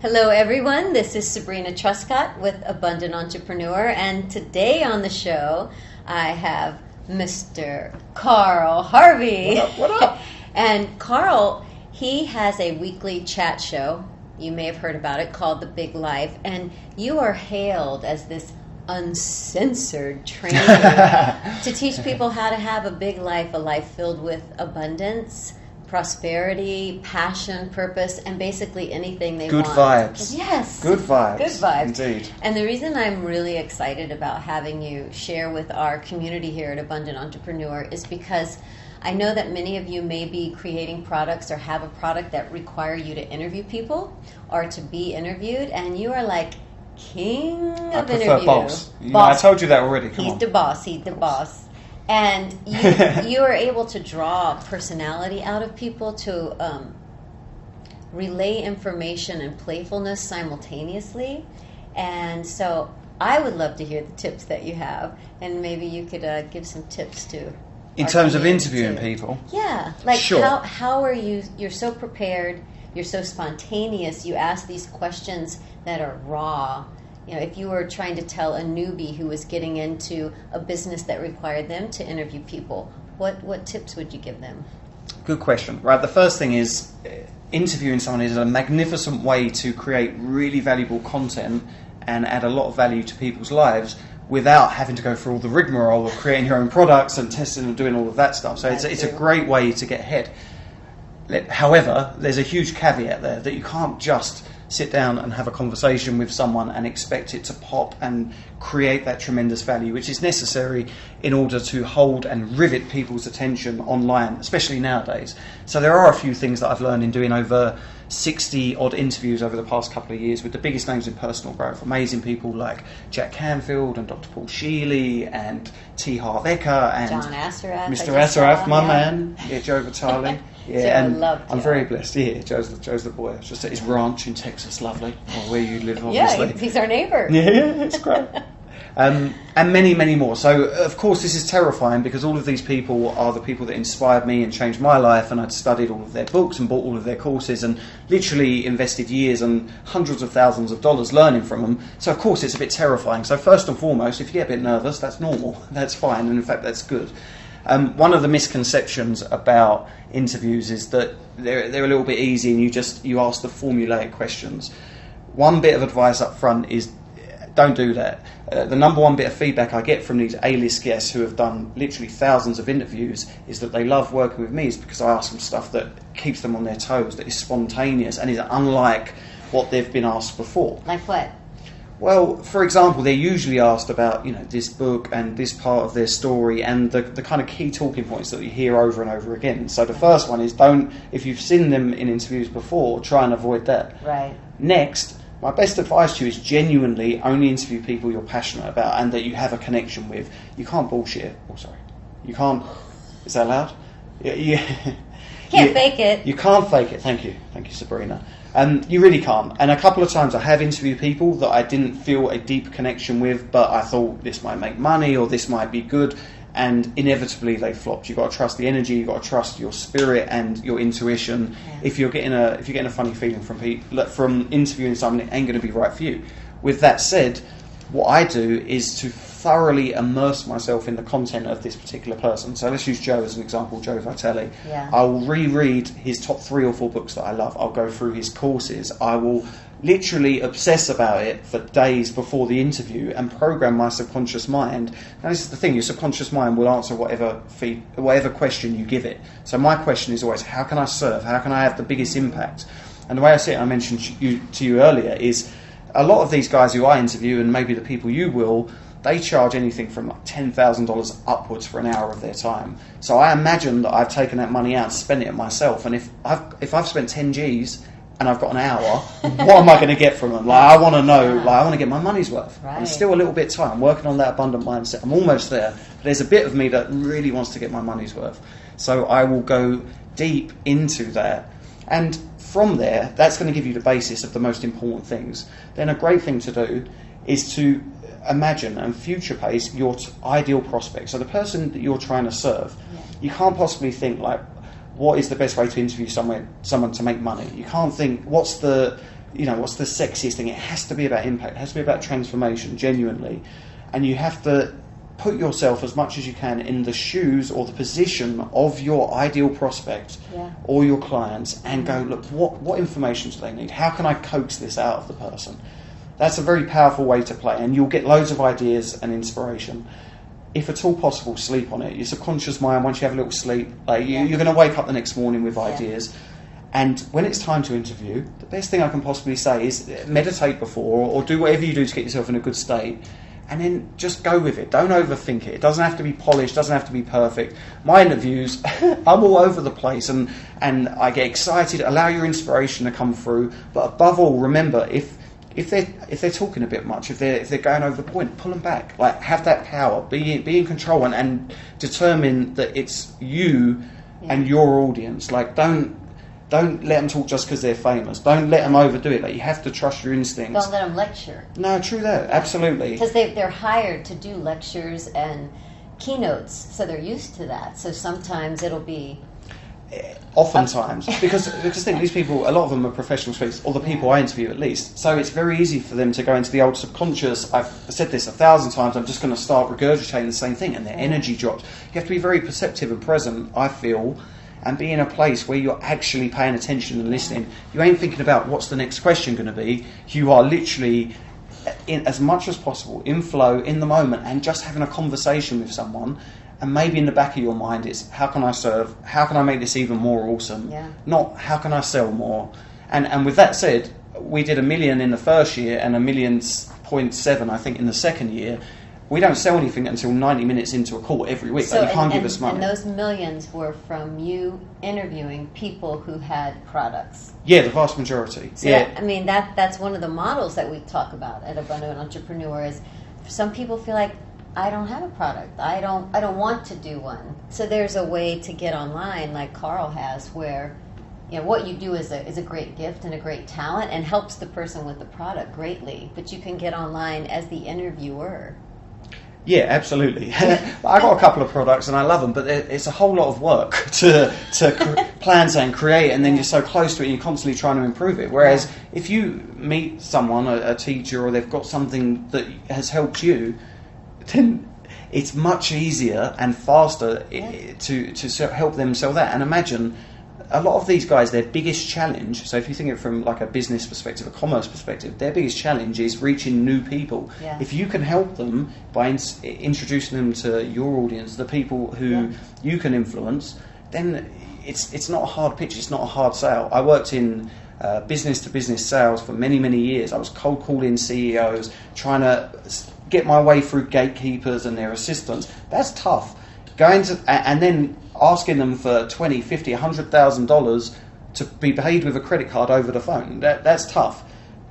Hello everyone, this is Sabrina Truscott with Abundant Entrepreneur, and today on the show I have Mr. Carl Harvey. What up? And Carl, he has a weekly chat show, you may have heard about it, called The Big Life, and you are hailed as this uncensored trainer to teach people how to have a big life, a life filled with abundance, prosperity, passion, purpose, and basically anything they Good want. vibes. Yes. Good vibes. Good vibes. Indeed. And the reason I'm really excited about having you share with our community here at Abundant Entrepreneur is because I know that many of you may be creating products or have a product that require you to interview people or to be interviewed, and you are like king I of prefer interview. boss. I told you that already. Come He's on. the boss. He's the boss. And you are able to draw personality out of people to relay information and playfulness simultaneously. And so I would love to hear the tips that you have. And maybe you could give some tips to In terms of interviewing people? Yeah. Like Sure. how are you, you're so prepared, you're so spontaneous, you ask these questions that are raw. You know, if you were trying to tell a newbie who was getting into a business that required them to interview people, what tips would you give them? Good question. Right, the first thing is interviewing someone is a magnificent way to create really valuable content and add a lot of value to people's lives without having to go through all the rigmarole of creating your own products and testing and doing all of that stuff. So it's a great way to get ahead. However, there's a huge caveat there that you can't just sit down and have a conversation with someone and expect it to pop and create that tremendous value, which is necessary in order to hold and rivet people's attention online, especially nowadays. So there are a few things that I've learned in doing over 60 odd interviews over the past couple of years with the biggest names in personal growth. Amazing people like Jack Canfield and Dr. Paul Shealy and T. Harv Eker and John Assaraf, Mr. Assaraf, my man, Joe Vitale. Yeah, and I'm very blessed. Yeah, Joe's the boy. It's just at his ranch in Texas, lovely, or where you live, obviously. Yeah, he's our neighbor. Yeah, it's great. And many, many more. So, of course, this is terrifying because all of these people are the people that inspired me and changed my life, and I'd studied all of their books and bought all of their courses and literally invested years and hundreds of thousands of dollars learning from them. So, of course, it's a bit terrifying. So, first and foremost, if you get a bit nervous, that's normal. That's fine, and in fact, that's good. One of the misconceptions about interviews is that they're a little bit easy and you ask the formulaic questions. One bit of advice up front is don't do that. The number one bit of feedback I get from these A-list guests who have done literally thousands of interviews is that they love working with me is because I ask them stuff that keeps them on their toes, that is spontaneous and is unlike what they've been asked before. Like what? Well, for example, they're usually asked about, this book and this part of their story and the kind of key talking points that you hear over and over again. So the first one is if you've seen them in interviews before, try and avoid that. Right. Next, my best advice to you is genuinely only interview people you're passionate about and that you have a connection with. You can't bullshit. Oh, sorry. You can't... Is that allowed? Yeah. Can't fake it. You can't fake it. Thank you, Sabrina. You really can't. And a couple of times I have interviewed people that I didn't feel a deep connection with, but I thought this might make money or this might be good, and inevitably they flopped. You've got to trust the energy, you've got to trust your spirit and your intuition. Yeah. If you're getting a funny feeling from interviewing someone, it ain't going to be right for you. With that said, what I do is to thoroughly immerse myself in the content of this particular person. So let's use Joe as an example, Joe Vitale. Yeah. I'll reread his top 3 or 4 books that I love. I'll go through his courses. I will literally obsess about it for days before the interview and program my subconscious mind. Now this is the thing, your subconscious mind will answer whatever question you give it. So my question is always, how can I serve? How can I have the biggest impact? And the way I see it, I mentioned to you earlier, is a lot of these guys who I interview, and maybe the people you will, they charge anything from like $10,000 upwards for an hour of their time. So I imagine that I've taken that money out and spent it myself. And if I've spent 10 G's and I've got an hour, what am I going to get from them? Like, I want to know, I want to get my money's worth. Right. I'm still a little bit tight. I'm working on that abundant mindset. I'm almost there. But there's a bit of me that really wants to get my money's worth. So I will go deep into that. And from there, that's going to give you the basis of the most important things. Then a great thing to do is to imagine and future pace your ideal prospect. So the person that you're trying to serve, you can't possibly think like, what is the best way to interview someone to make money? You can't think, what's the what's the sexiest thing? It has to be about impact. It has to be about transformation, genuinely. And you have to put yourself as much as you can in the shoes or the position of your ideal prospect or your clients, and go, look, what information do they need? How can I coax this out of the person? That's a very powerful way to play, and you'll get loads of ideas and inspiration. If at all possible, sleep on it. Your subconscious mind, once you have a little sleep, you're going to wake up the next morning with ideas. And when it's time to interview, the best thing I can possibly say is meditate before, or do whatever you do to get yourself in a good state, and then just go with it. Don't overthink it. It doesn't have to be polished, doesn't have to be perfect. My interviews, I'm all over the place, and I get excited. Allow your inspiration to come through, but above all, remember, if they're talking a bit much, if they're going over the point, pull them back. Like, have that power, be in control, and determine that it's you and your audience. Like, don't let them talk just because they're famous. Don't let them overdo it. Like, you have to trust your instincts. Don't let them lecture. No, true that. Absolutely. Because they're hired to do lectures and keynotes, so they're used to that. So sometimes it'll be... Oftentimes. Because think, these people, a lot of them are professional speakers, or the people I interview at least. So it's very easy for them to go into the old subconscious. I've said this 1,000 times, I'm just going to start regurgitating the same thing, and their energy drops. You have to be very perceptive and present, I feel, and be in a place where you're actually paying attention and listening. You ain't thinking about what's the next question going to be. You are literally, in as much as possible, in flow, in the moment, and just having a conversation with someone. And maybe in the back of your mind it's, how can I serve? How can I make this even more awesome? Not how can I sell more? And with that said, we did $1 million in the first year and $1.7 million, I think, in the second year. We don't sell anything until 90 minutes into a call every week. So, you can't give us money. And those millions were from you interviewing people who had products. Yeah, the vast majority. So that's one of the models that we talk about at Abundant Entrepreneur. Is some people feel like, I don't have a product. I don't want to do one. So there's a way to get online, like Carl has, where what you do is a great gift and a great talent, and helps the person with the product greatly. But you can get online as the interviewer. Yeah, absolutely. I got a couple of products and I love them, but it's a whole lot of work to plan and create, and then you're so close to it and you're constantly trying to improve it. Whereas if you meet someone, a teacher, or they've got something that has helped you, then it's much easier and faster to help them sell that. And imagine, a lot of these guys, their biggest challenge, so if you think of it from like a business perspective, a commerce perspective, their biggest challenge is reaching new people. If you can help them by introducing them to your audience, the people who you can influence, then it's not a hard pitch, it's not a hard sale. I worked in business to business sales for many, many years. I was cold calling CEOs, trying to get my way through gatekeepers and their assistants. That's tough. And then asking them for $20,000, $50,000, $100,000 to be paid with a credit card over the phone. That's tough.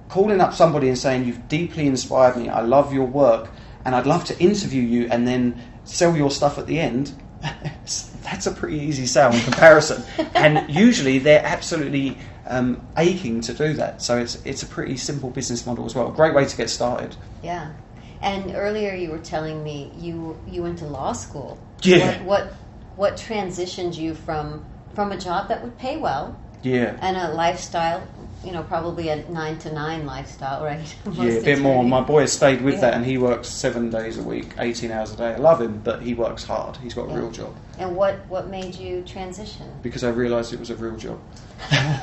Calling up somebody and saying, you've deeply inspired me, I love your work, and I'd love to interview you and then sell your stuff at the end, that's a pretty easy sale in comparison. And usually they're absolutely aching to do that. So it's a pretty simple business model as well. Great way to get started. Yeah. And earlier you were telling me you went to law school. Yeah. What transitioned you from a job that would pay well, and a lifestyle, probably a 9 to 9 lifestyle, right? A bit more. My boy has stayed with that, and he works 7 days a week, 18 hours a day. I love him, but he works hard. He's got a real job. And what made you transition? Because I realised it was a real job.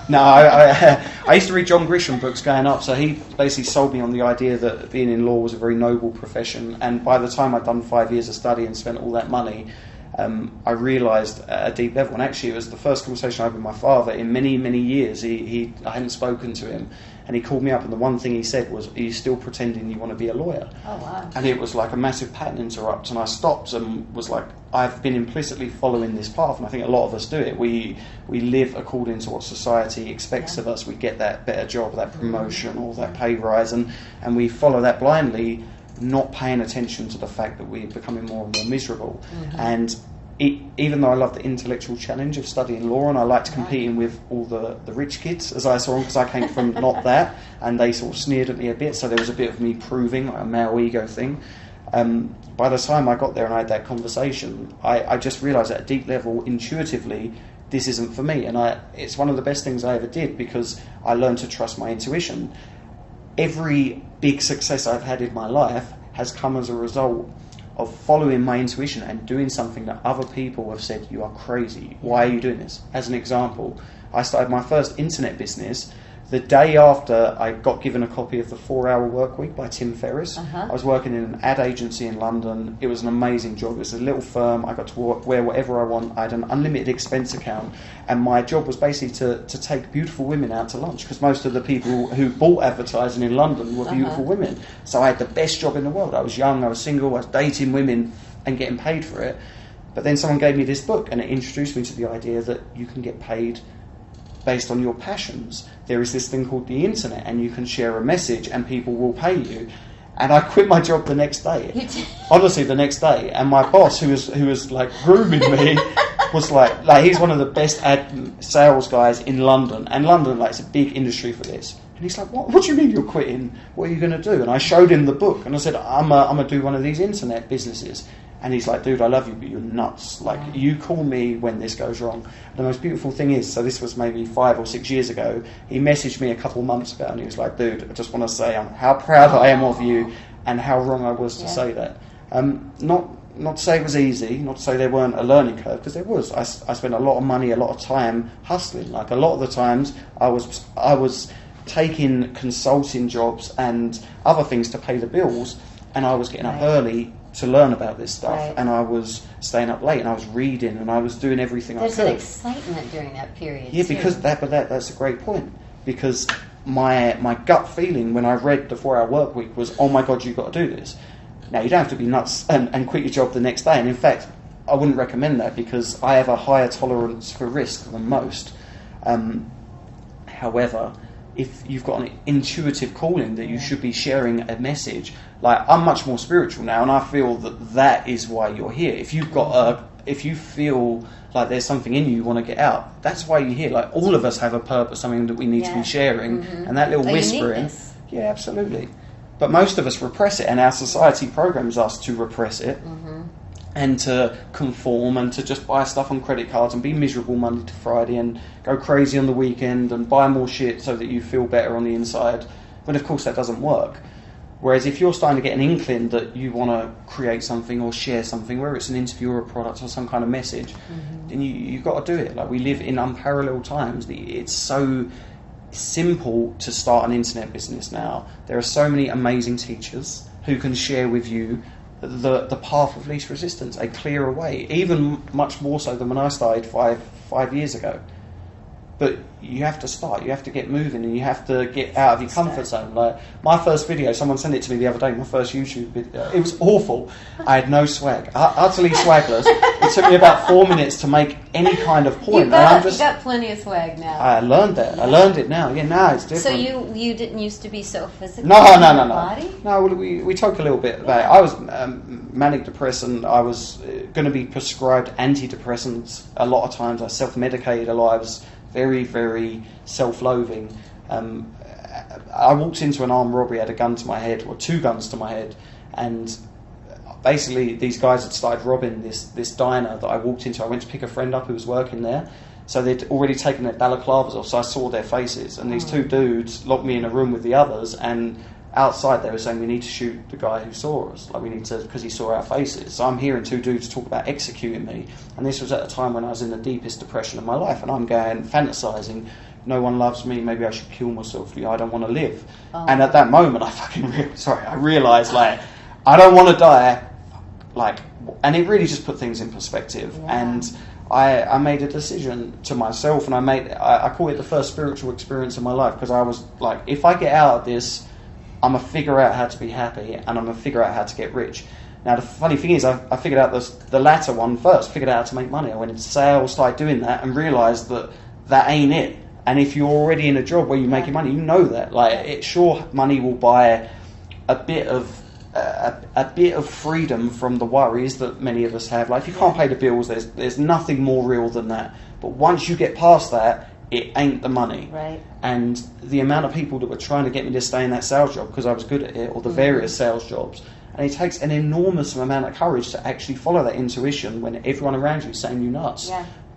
No, I used to read John Grisham books growing up, so he basically sold me on the idea that being in law was a very noble profession. And by the time I'd done 5 years of study and spent all that money, I realised at a deep level, and actually it was the first conversation I had with my father in many, many years. I hadn't spoken to him, and he called me up, and the one thing he said was, are you still pretending you want to be a lawyer? Oh, wow. And it was like a massive pattern interrupt, and I stopped and was like, I've been implicitly following this path, and I think a lot of us do it. We live according to what society expects of us. We get that better job, that promotion, or that pay rise, and we follow that blindly, not paying attention to the fact that we're becoming more and more miserable. And even though I love the intellectual challenge of studying law, and I liked competing with all the rich kids, as I saw them, because I came from not that, and they sort of sneered at me a bit, so there was a bit of me proving, like a male ego thing. By the time I got there and I had that conversation, I just realised at a deep level, intuitively, this isn't for me. And it's one of the best things I ever did, because I learned to trust my intuition. Every big success I've had in my life has come as a result of following my intuition and doing something that other people have said, you are crazy, why are you doing this? As an example, I started my first internet business the day after I got given a copy of The 4-Hour Workweek by Tim Ferriss. I was working in an ad agency in London. It was an amazing job. It was a little firm. I got to wear whatever I want. I had an unlimited expense account, and my job was basically to take beautiful women out to lunch, because most of the people who bought advertising in London were beautiful women. So I had the best job in the world. I was young, I was single, I was dating women and getting paid for it. But then someone gave me this book, and it introduced me to the idea that you can get paid based on your passions. There is this thing called the internet, and you can share a message and people will pay you. And I quit my job the next day. Honestly, the next day. And my boss, who was like grooming me, was like he's one of the best ad sales guys in London. And London, like, it's a big industry for this. And he's like, what do you mean you're quitting? What are you going to do? And I showed him the book, and I said, I'm going to do one of these internet businesses. And he's like, dude, I love you, but you're nuts. Like, you call me when this goes wrong. The most beautiful thing is, so this was maybe 5 or 6 years ago, he messaged me a couple of months ago, and he was like, dude, I just want to say how proud I am of you and how wrong I was to say that. Not to say it was easy, not to say there weren't a learning curve, because there was. I spent a lot of money, a lot of time hustling. Like, a lot of the times I was taking consulting jobs and other things to pay the bills, and I was getting up early to learn about this stuff, and I was staying up late, and I was reading, and I was doing everything I could. There's an excitement during that period. Yeah, because that's a great point. Because my gut feeling when I read The 4-Hour Workweek was, oh my God, you've got to do this. Now, you don't have to be nuts and quit your job the next day. And in fact, I wouldn't recommend that, because I have a higher tolerance for risk than most. However, if you've got an intuitive calling that you should be sharing a message, like, I'm much more spiritual now, and I feel that is why you're here. If you feel like there's something in you want to get out, that's why you're here. Like, all of us have a purpose, something that we need to be sharing, and that little whispering. Yeah, absolutely. But most of us repress it, and our society programs us to repress it, and to conform, and to just buy stuff on credit cards and be miserable Monday to Friday and go crazy on the weekend and buy more shit so that you feel better on the inside. But of course that doesn't work. Whereas if you're starting to get an inkling that you want to create something or share something, whether it's an interview or a product or some kind of message, then you've got to do it. Like, we live in unparalleled times. It's so simple to start an internet business now. There are so many amazing teachers who can share with you the path of least resistance, a clearer way, even much more so than when I started five years ago. But you have to start, you have to get moving, and you have to get out of your comfort zone. Like, my first video, someone sent it to me the other day, my first YouTube video, it was awful. I had no swag, utterly swagless. It took me about 4 minutes to make any kind of point. You got plenty of swag now. I learned that. I learned it now. Yeah, now it's different. So you didn't used to be so physical? No. Body? No, we talk a little bit about it. I was manic depressant. I was going to be prescribed antidepressants a lot of times. I self-medicated a lot. I was very, very self-loathing. I walked into an armed robbery, had a gun to my head, or 2 guns to my head, and basically these guys had started robbing this diner that I walked into. I went to pick a friend up who was working there, so they'd already taken their balaclavas off, so I saw their faces, and these 2 dudes locked me in a room with the others, and outside they were saying, we need to shoot the guy who saw us, like, we need to, because he saw our faces. So I'm hearing 2 dudes talk about executing me, and this was at a time when I was in the deepest depression of my life, and I'm going fantasizing, no one loves me, maybe I should kill myself, I don't want to live. And at that moment I realised, like, I don't want to die, like, and it really just put things in perspective. And I made a decision to myself, and I call it the first spiritual experience in my life, because I was like, if I get out of this, I'm going to figure out how to be happy, and I'm going to figure out how to get rich. Now, the funny thing is, I figured out the latter one first, figured out how to make money. I went into sales, started doing that, and realised that ain't it. And if you're already in a job where you're making money, you know that. Like, money will buy a bit of freedom from the worries that many of us have. Like, if you can't pay the bills, there's nothing more real than that. But once you get past that, it ain't the money. Right. And the amount of people that were trying to get me to stay in that sales job because I was good at it, or the various sales jobs, and it takes an enormous amount of courage to actually follow that intuition when everyone around you is saying you nuts.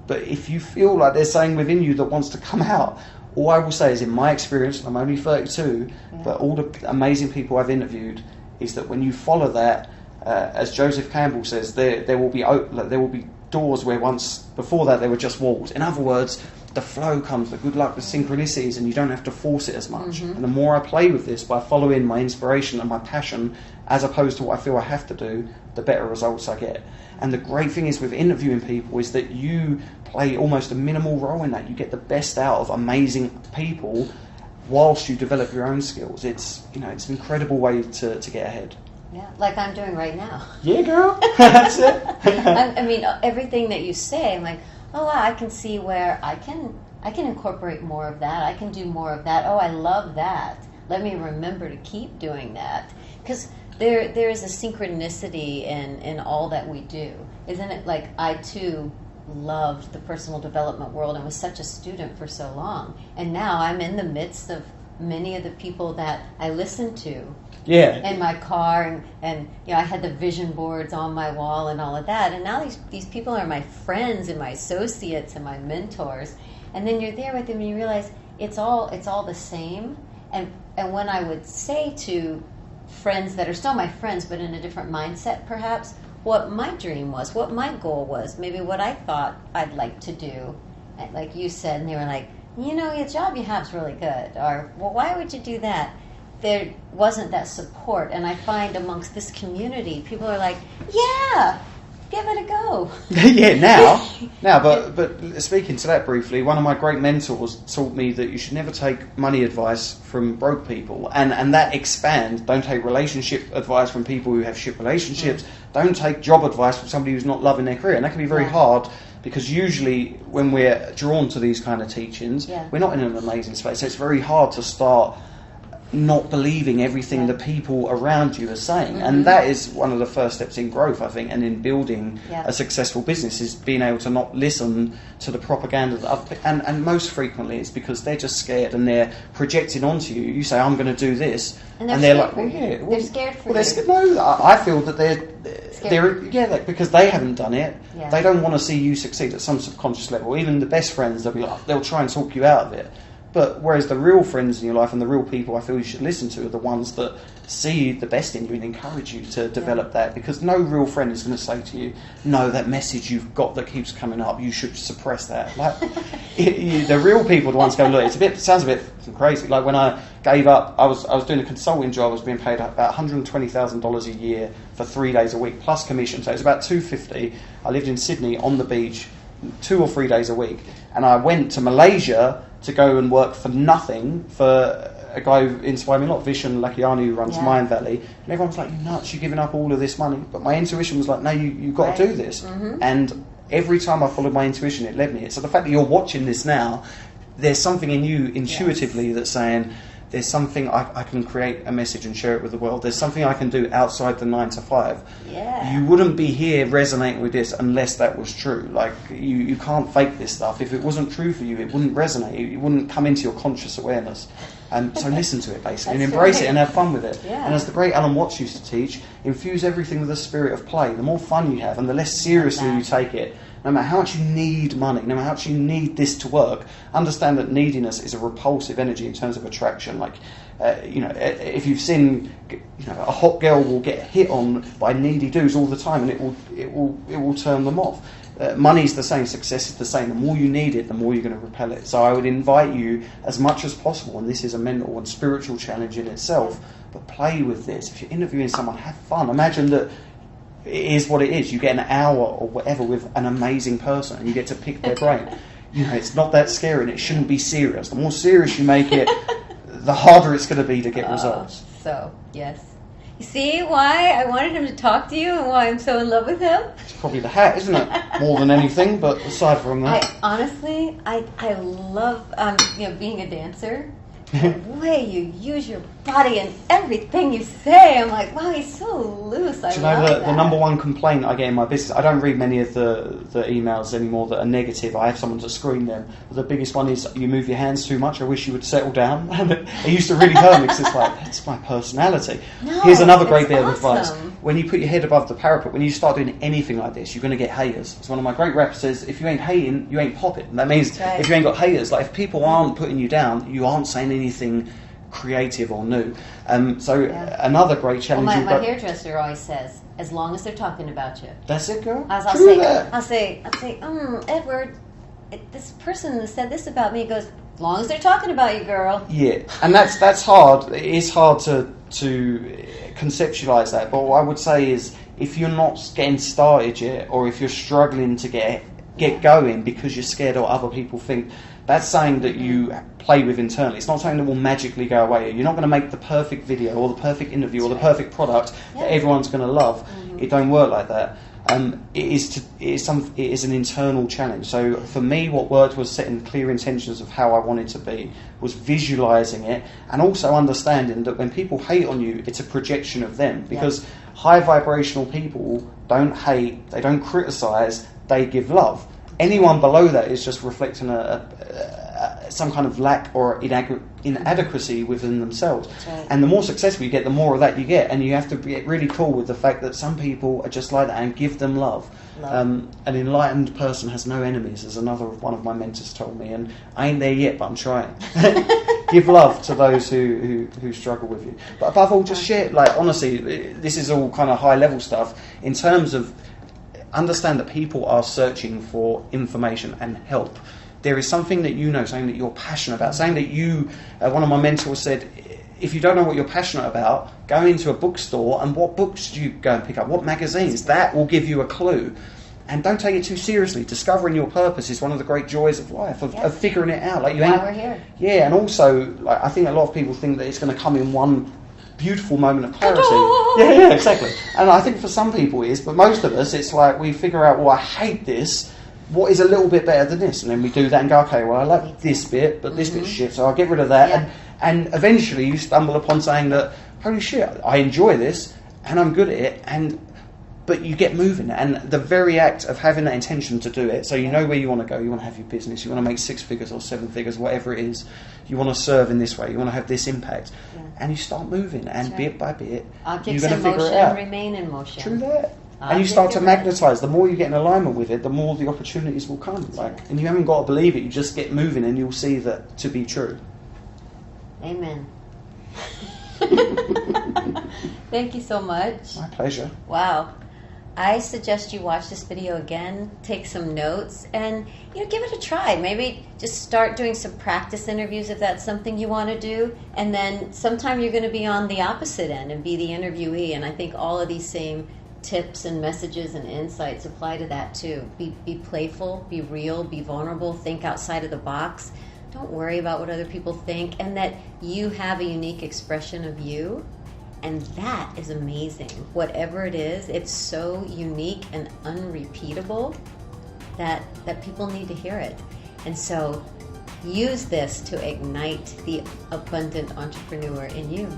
But if you feel like there's something within you that wants to come out, all I will say is, in my experience, I'm only 32, but all the amazing people I've interviewed, is that when you follow that, as Joseph Campbell says, there will be doors where once before that there were just walls. In other words, the flow comes, the good luck, the synchronicities, and you don't have to force it as much. And the more I play with this by following my inspiration and my passion, as opposed to what I feel I have to do, the better results I get. And the great thing is with interviewing people is that you play almost a minimal role in that. You get the best out of amazing people whilst you develop your own skills. It's it's an incredible way to get ahead. Yeah, like I'm doing right now. Yeah, girl. That's it. I mean, everything that you say, I'm like, oh, wow, I can see where I can incorporate more of that. I can do more of that. Oh, I love that. Let me remember to keep doing that. Because there is a synchronicity in all that we do. Isn't it? Like, I, too, loved the personal development world and was such a student for so long. And now I'm in the midst of many of the people that I listen to. Yeah. In my car, and I had the vision boards on my wall and all of that. And now these people are my friends and my associates and my mentors. And then you're there with them and you realize it's all the same. And when I would say to friends that are still my friends but in a different mindset perhaps, what my dream was, what my goal was, maybe what I thought I'd like to do, and like you said, and they were like, your job you have is really good, or, well, why would you do that? There wasn't that support, and I find amongst this community, people are like, yeah, give it a go. Yeah, now, but speaking to that briefly, one of my great mentors taught me that you should never take money advice from broke people, and that expands. Don't take relationship advice from people who have shit relationships. Don't take job advice from somebody who's not loving their career, and that can be very hard. Because usually when we're drawn to these kind of teachings, we're not in an amazing space. So it's very hard to start not believing everything the people around you are saying. And that is one of the first steps in growth, I think, and in building a successful business, is being able to not listen to the propaganda that other people, and most frequently it's because they're just scared and they're projecting onto you. You say, I'm going to do this, and they're like, well, yeah, well, they're scared for you. No, I feel that they're because they haven't done it. They don't want to see you succeed at some subconscious level. Even the best friends, they'll try and talk you out of it. But whereas the real friends in your life and the real people I feel you should listen to are the ones that see the best in you and encourage you to develop that. Because no real friend is going to say to you, no, that message you've got that keeps coming up, you should suppress that. Like the real people are the ones go, look, it sounds a bit crazy. Like when I gave up, I was doing a consulting job. I was being paid about $120,000 a year for 3 days a week plus commission. So it was about $250. I lived in Sydney on the beach 2 or 3 days a week, and I went to Malaysia to go and work for nothing for a guy who inspired me a lot, Vishen Lakiani, who runs Mind Valley. And everyone was like, you're nuts, you're giving up all of this money. But my intuition was like, no, you've got to do this. And every time I followed my intuition, it led me. So the fact that you're watching this now, there's something in you intuitively that's saying, there's something I can create a message and share it with the world. There's something I can do outside the 9 to 5. You wouldn't be here resonating with this unless that was true. Like, you can't fake this stuff. If it wasn't true for you, it wouldn't resonate. It wouldn't come into your conscious awareness. And so listen to it, basically, and embrace it and have fun with it. And as the great Alan Watts used to teach, infuse everything with a spirit of play. The more fun you have and the less seriously you take it, no matter how much you need money, no matter how much you need this to work, understand that neediness is a repulsive energy in terms of attraction. Like, if you've seen, a hot girl will get hit on by needy dudes all the time, and it will turn them off. Money's the same, success is the same. The more you need it, the more you're going to repel it. So I would invite you as much as possible, and this is a mental and spiritual challenge in itself, but play with this. If you're interviewing someone, have fun. Imagine that it is what it is. You get an hour or whatever with an amazing person, and you get to pick their brain. It's not that scary, and it shouldn't be serious. The more serious you make it, the harder it's going to be to get results. So, yes. You see why I wanted him to talk to you and why I'm so in love with him? It's probably the hat, isn't it? More than anything, but aside from that. I love being a dancer. the way you use your body and everything you say. I'm like, wow, he's so loose. I Do you love know that. the number one complaint I get in my business? I don't read many of the emails anymore that are negative. I have someone to screen them. The biggest one is, you move your hands too much. I wish you would settle down. And it used to really hurt me because it's like, that's my personality. No, Here's another great bit of awesome. advice. When you put your head above the parapet, when you start doing anything like this, you're going to get haters. It's one of my great reps says, if you ain't hating, you ain't popping. And that means right. if you ain't got haters, like if people aren't putting you down, you aren't saying anything creative or new. Another great challenge. Well, my hairdresser always says, as long as they're talking about you. That's it, girl. I'll say, Edward, this person said this about me. He goes, as long as they're talking about you, girl. Yeah, and that's hard. It is hard to conceptualize that. But what I would say is, if you're not getting started yet, or if you're struggling to get going because you're scared of what other people think, that's something that you play with internally. It's not something that will magically go away. You're not going to make the perfect video or the perfect interview or the perfect product that everyone's going to love. Mm-hmm. It don't work like that. It is an internal challenge. So for me, what worked was setting clear intentions of how I wanted to be, was visualizing it, and also understanding that when people hate on you, it's a projection of them. Because high vibrational people don't hate, they don't criticize, they give love. Anyone below that is just reflecting some kind of lack or inadequacy within themselves. Right. And the more successful you get, the more of that you get. And you have to get really cool with the fact that some people are just like that, and give them love. An enlightened person has no enemies, as another one of my mentors told me. And I ain't there yet, but I'm trying. Give love to those who struggle with you. But above all, just share. Like, honestly, this is all kind of high level stuff in terms of understand that people are searching for information and help. There is something that you know, something that you're passionate about, something that you, one of my mentors said, if you don't know what you're passionate about, go into a bookstore, and what books do you go and pick up? What magazines? That will give you a clue. And don't take it too seriously. Discovering your purpose is one of the great joys of life, of figuring it out. Like you why we're here. Yeah, and also, like, I think a lot of people think that it's going to come in one beautiful moment of clarity. Yeah, exactly. And I think for some people it is, but most of us, it's like we figure out, well, I hate this. What is a little bit better than this? And then we do that and go, okay, well, I like this bit, but this bit's shit, so I'll get rid of that. Yeah. And eventually you stumble upon saying that, holy shit, I enjoy this and I'm good at it, but you get moving. And the very act of having that intention to do it, so you know where you want to go, you want to have your business, you want to make 6 figures or 7 figures, whatever it is, you want to serve in this way, you want to have this impact, and you start moving, and bit by bit, objects you're going to in figure motion it out. Remain in motion. True that. And you start to magnetize. The more you get in alignment with it, the more the opportunities will come. And you haven't got to believe it. You just get moving, and you'll see that to be true. Amen. Thank you so much. My pleasure. Wow. I suggest you watch this video again, take some notes, and give it a try. Maybe just start doing some practice interviews if that's something you want to do, and then sometime you're going to be on the opposite end and be the interviewee. And I think all of these same tips and messages and insights apply to that too. Be playful, be real, be vulnerable, think outside of the box. Don't worry about what other people think, and that you have a unique expression of you. And that is amazing. Whatever it is, it's so unique and unrepeatable that people need to hear it. And so use this to ignite the abundant entrepreneur in you.